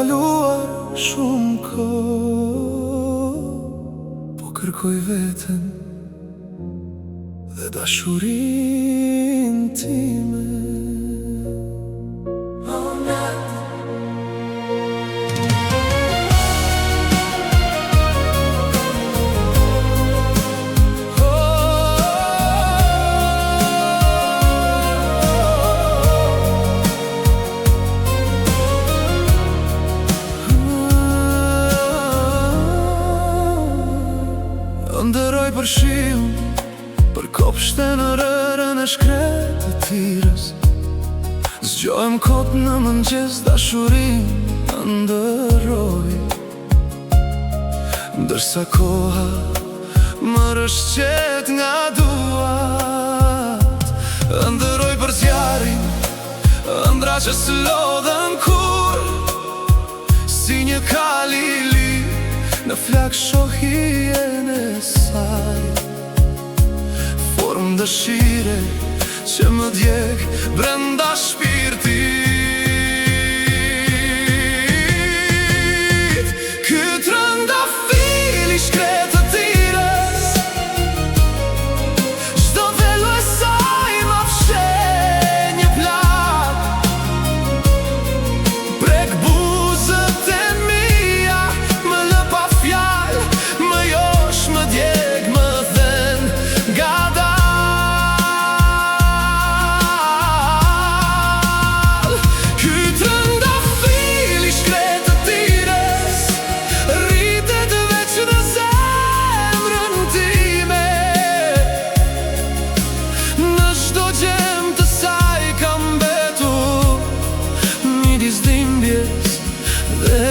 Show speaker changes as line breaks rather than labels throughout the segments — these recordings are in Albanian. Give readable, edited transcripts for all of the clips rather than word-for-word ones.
kaluar shumë kohë, po kërkoj veten dhe dashurinë time. Ndëroj për shiu, për kopshte në rërën e shkret të Tirës. Zgjojmë kot në mëngjes, dashurin ndëroj, ndërsa koha më rëshqet nga duat. Ndëroj për zjarin, ëndra që s'lodhen kur, si një kalili në flak shohien e saj. Formë dëshire që më djeg brenda shpirtit. Ky trëndafil i shkret të Tirës, çdo velo e saj më fshe një plak. Prek buzët e mia, më lë pa fjalë, më josh, më djeg, më then nga dal. Ky trëndafil i shkret të Tirës rritet veç në zemrën time. Në çdo gjem të saj kam mbetur midis dhimbjes dhe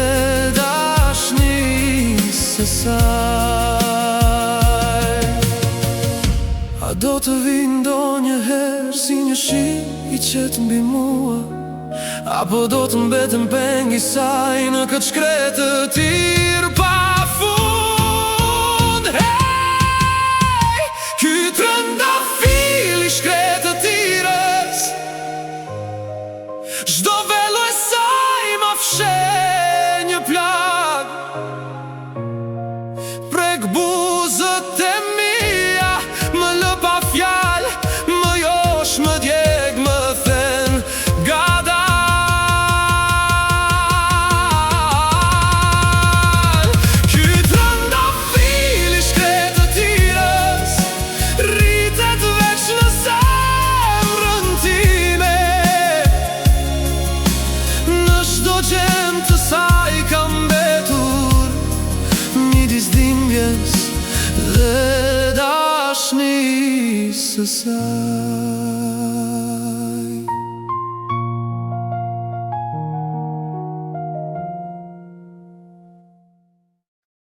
dashnisë së saj. A do të vi ndonjëherë si një shi i qetë mbi mua, apo do të mbetem peng i saj në këtë shkret të Tirë pafund? Hey! Ky trëndafil i shkret të Tirës, çdo velo e saj më fshe një plak. Prek buzët e mia, më lë pa fjalë, më josh, më djeg, më then nga dal. Ky trëndafil i shkret të Tirës rritet veç në zemrën time. Në çdo gjem të saj kam mbetur midis dhimbjes dhe dashnisë së saj.